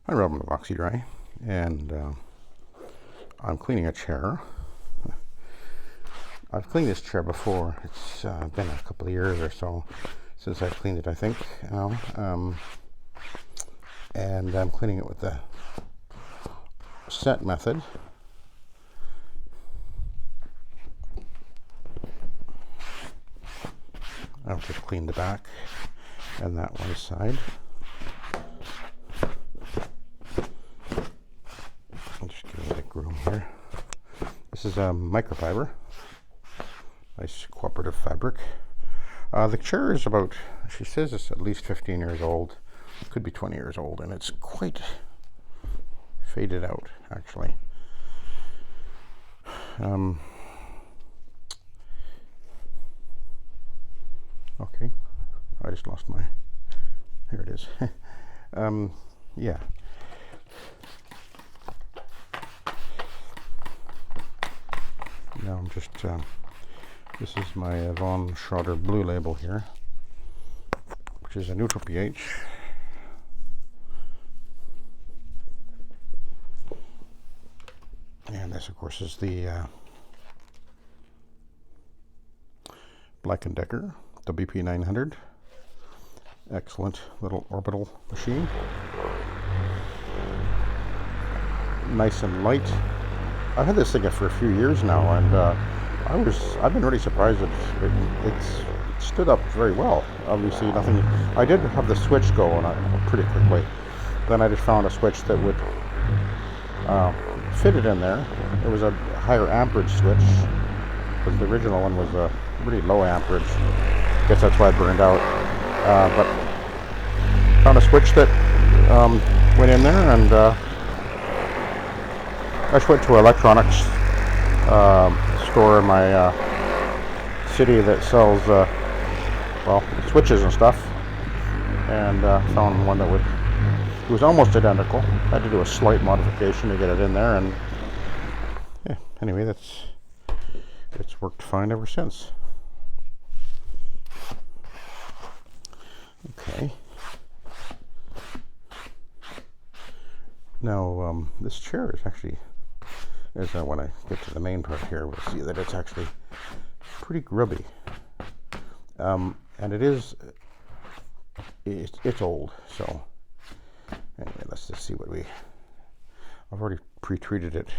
Hi, Robin of Oxy-Dry, and I'm cleaning a chair. I've cleaned this chair before. It's been a couple of years or so since I've cleaned it, I think, now. And I'm cleaning it with the SETT method. I'll just clean the back and that one side. I'll just give it a big room here. This is a microfibre, nice cooperative fabric. The chair is about, she says it's at least 15 years old, could be 20 years old, and it's quite faded out, actually. Okay, I just lost my, here it is. Yeah. Now I'm just, this is my Von Schroeder Blue Label here, which is a neutral pH. And this, of course, is the Black & Decker WP900. Excellent little orbital machine. Nice and light. I've had this thing for a few years now, and I've been really surprised that it's stood up very well. Obviously, nothing. I did have the switch go on pretty quickly. Then I just found a switch that would fit it in there. It was a higher amperage switch, because the original one was a really low amperage. I guess that's why it burned out. But found a switch that went in there, and I just went to an electronics store in my city that sells, well, switches and stuff, and found one that it was almost identical. I had to do a slight modification to get it in there, and yeah, anyway, it's worked fine ever since. Okay. Now, this chair is actually, when I get to the main part here, we'll see that it's actually pretty grubby. And it's old, so anyway, let's just see what I've already pre-treated it,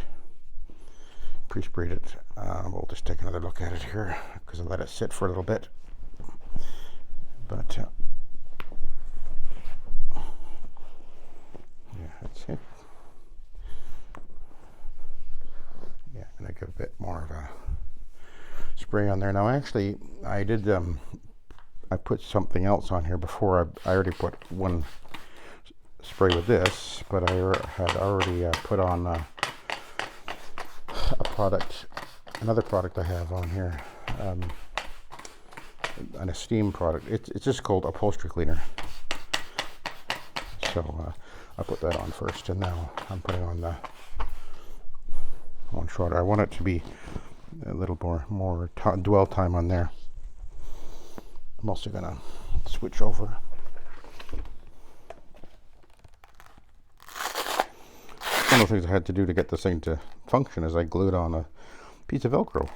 pre-sprayed it. We'll just take another look at it here, because I let it sit for a little bit. But, yeah, that's it. Yeah, I'm going to give a bit more of a spray on there. Now, actually, I did, I put something else on here before. I already put one spray with this, but I had already put on a product, another product I have on here, an Esteem product. It's just called upholstery cleaner. So I put that on first, and now I'm putting on the one shorter. I want it to be a little more dwell time on there. I'm also gonna switch over. One of the things I had to do to get this thing to function is I glued on a piece of Velcro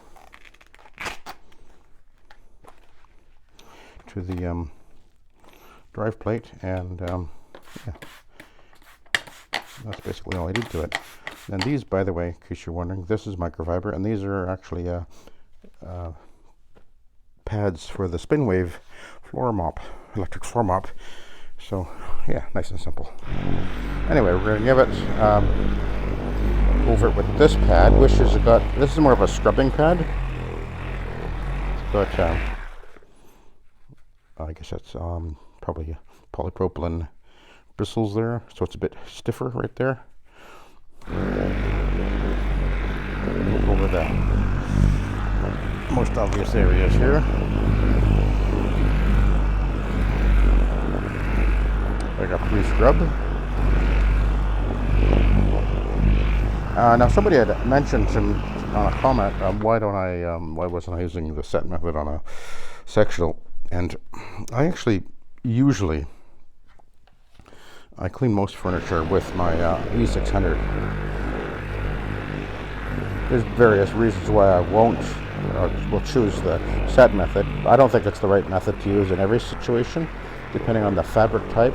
to the drive plate, and yeah, that's basically all I did to it. And these, by the way, in case you're wondering, this is microfiber, and these are actually pads for the Spinwave floor mop, electric floor mop. So yeah, nice and simple. Anyway, we're going to give it over it with this pad, which has got, this is more of a scrubbing pad, but I guess that's probably polypropylene bristles there, so it's a bit stiffer right there. Over the most obvious areas here. Like a pre-scrub. Now somebody had mentioned on a comment, why wasn't I using the SETT method on a sectional? And I actually usually I clean most furniture with my E600. There's various reasons why I won't or will choose the SETT method. I don't think it's the right method to use in every situation, depending on the fabric type.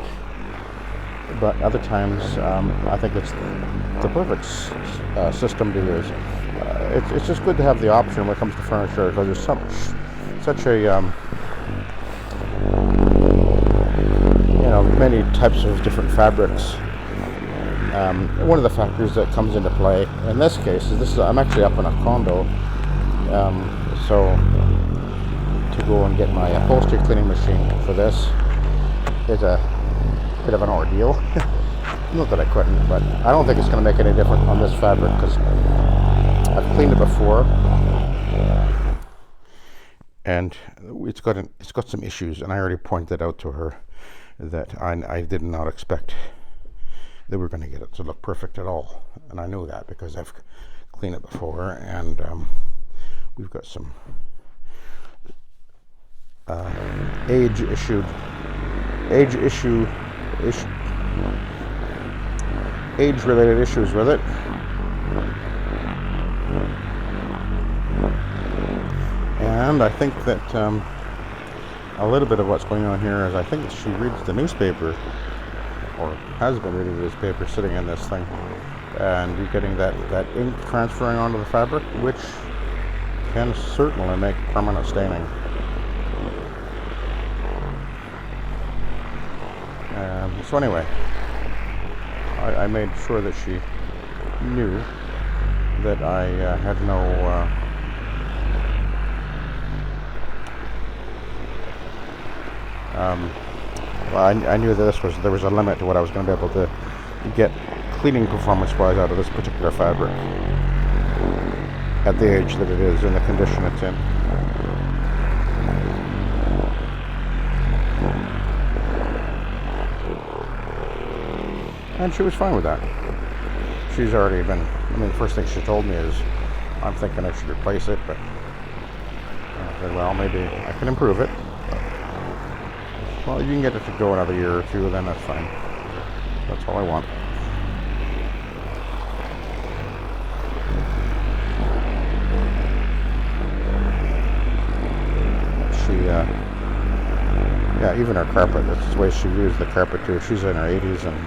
But other times, I think it's the perfect system to use. It's just good to have the option when it comes to furniture, because there's such a many types of different fabrics. One of the factors that comes into play in this case is I'm actually up in a condo, so to go and get my upholstery cleaning machine for this is a bit of an ordeal. Not that I couldn't, but I don't think it's going to make any difference on this fabric, because I've cleaned it before and it's got some issues, and I already pointed out to her that I did not expect that we're going to get it to look perfect at all, and I knew that because I've cleaned it before, and we've got some age-related issues with it. And I think that a little bit of what's going on here is I think she reads the newspaper, or has been reading the newspaper, sitting in this thing, and you're getting that ink transferring onto the fabric, which can certainly make permanent staining. So anyway, I made sure that she knew that I had no well, I knew that there was a limit to what I was going to be able to get cleaning performance-wise out of this particular fabric at the age that it is and the condition it's in. And she was fine with that. She's already been, the first thing she told me is, I'm thinking I should replace it, but I said, well, maybe I can improve it. Well, you can get it to go another year or two, then that's fine. That's all I want. Yeah, even her carpet, that's the way she views the carpet too. She's in her 80s and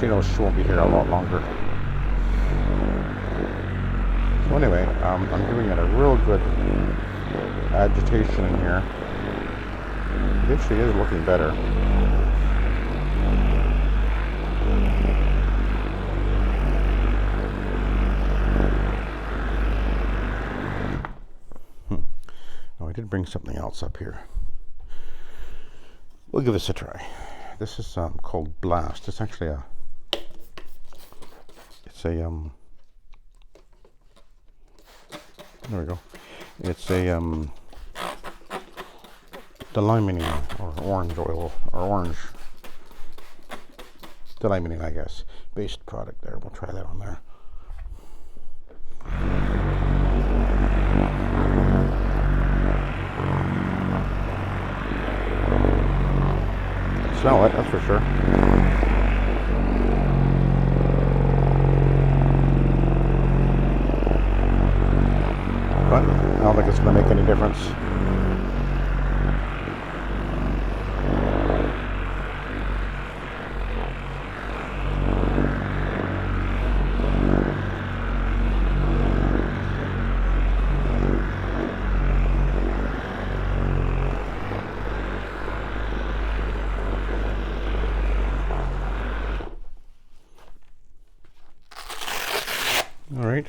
she knows she won't be here a lot longer. So anyway, I'm giving it a real good agitation in here. It actually is looking better. Oh, I did bring something else up here. We'll give this a try. This is called Blast. It's actually there we go. It's a delaminating or orange oil or orange delaminating, I guess, based product there. We'll try that on there. Smell it, that's for sure. But I don't think it's going to make any difference. All right,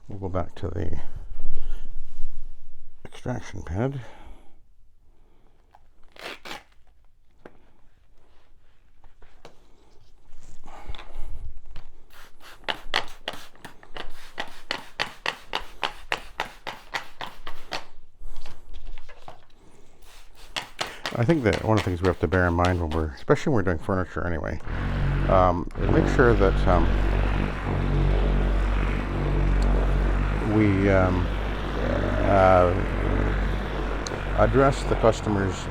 we'll go back to the extraction pad. I think that one of the things we have to bear in mind when especially when we're doing furniture anyway, is make sure that we address the customer's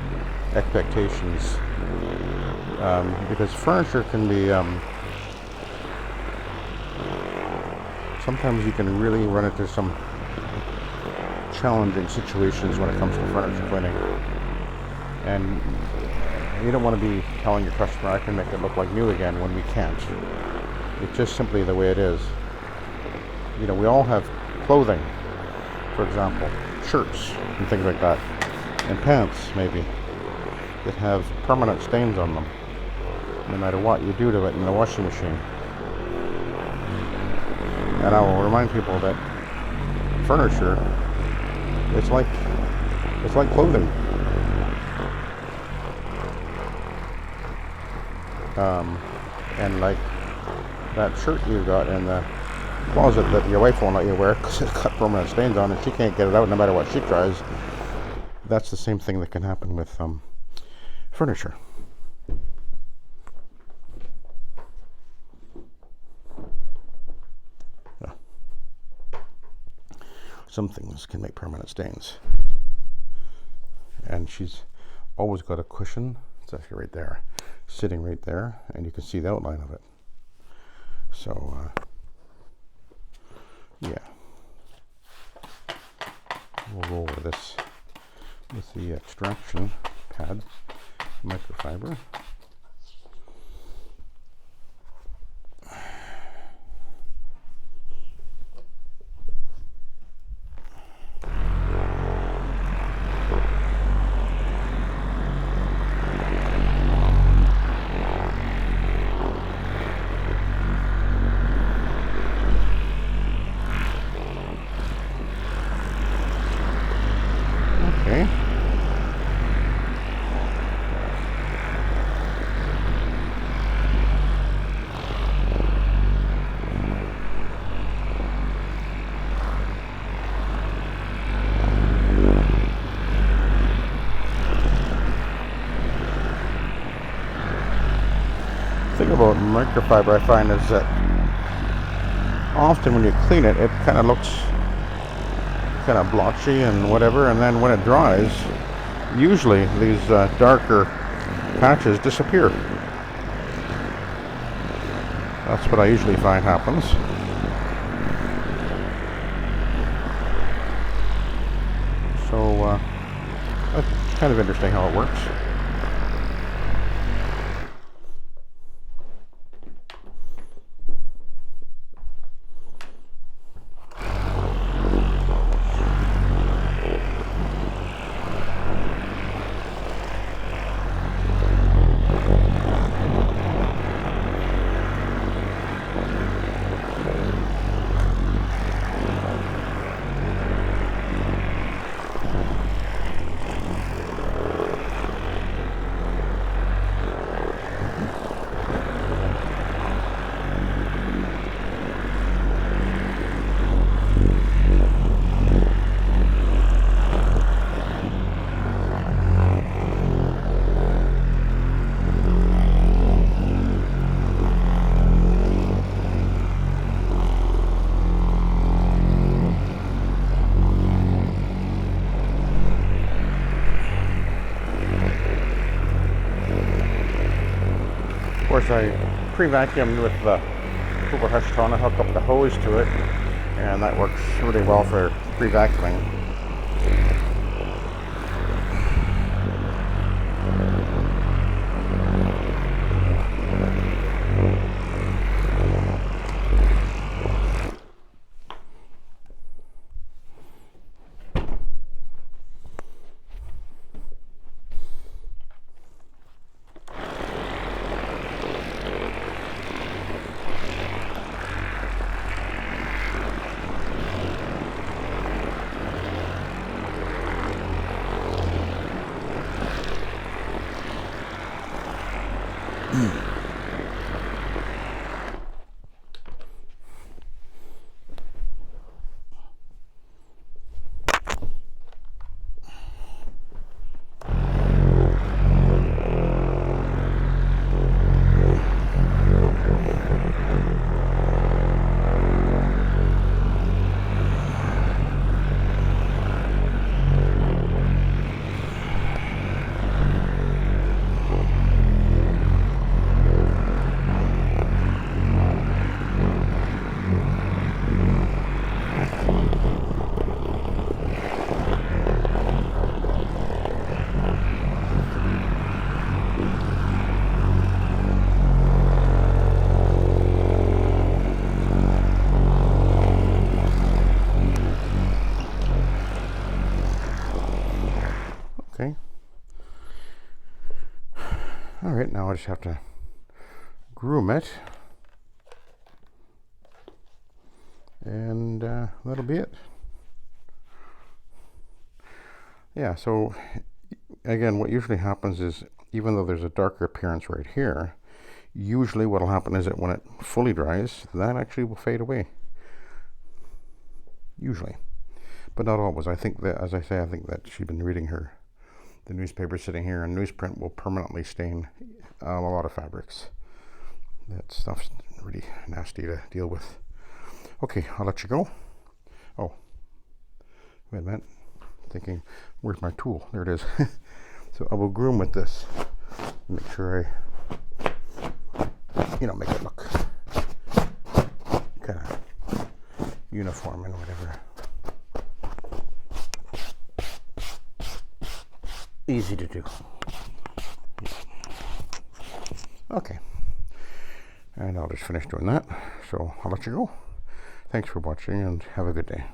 expectations, because furniture can be sometimes you can really run into some challenging situations when it comes to furniture cleaning, and you don't want to be telling your customer, I can make it look like new again, when we can't. It's just simply the way it is. You know, we all have clothing, for example, shirts and things like that, and pants maybe, that have permanent stains on them, no matter what you do to it in the washing machine. And I will remind people that furniture, it's like clothing. And like that shirt you got in the closet that your wife won't let you wear because it's got permanent stains on it, she can't get it out no matter what she tries. That's the same thing that can happen with furniture. Yeah. Some things can make permanent stains. And she's always got a cushion. It's actually right there, sitting right there, and you can see the outline of it. So, yeah. We'll roll with this with the extraction pad, microfiber. Okay. The thing about microfiber I find is that often when you clean it, it kind of looks kind of blotchy and whatever, and then when it dries, usually these darker patches disappear. That's what I usually find happens. So that's kind of interesting how it works. Of course, I pre-vacuumed with the Cooper Hush-Tone. I hook up the hose to it, and that works really well for pre-vacuuming. All right, now I just have to groom it, and that'll be it. Yeah, so again, what usually happens is, even though there's a darker appearance right here, usually what will happen is that when it fully dries, that actually will fade away. Usually. But not always. I think that, as I say, I think that she's been reading the newspaper sitting here, and newsprint will permanently stain a lot of fabrics. That stuff's really nasty to deal with. Okay, I'll let you go. Oh, wait a minute. Thinking, where's my tool? There it is. So I will groom with this. Make sure I, make it look kind of uniform and whatever. Easy to do. Okay. And I'll just finish doing that. So I'll let you go. Thanks for watching and have a good day.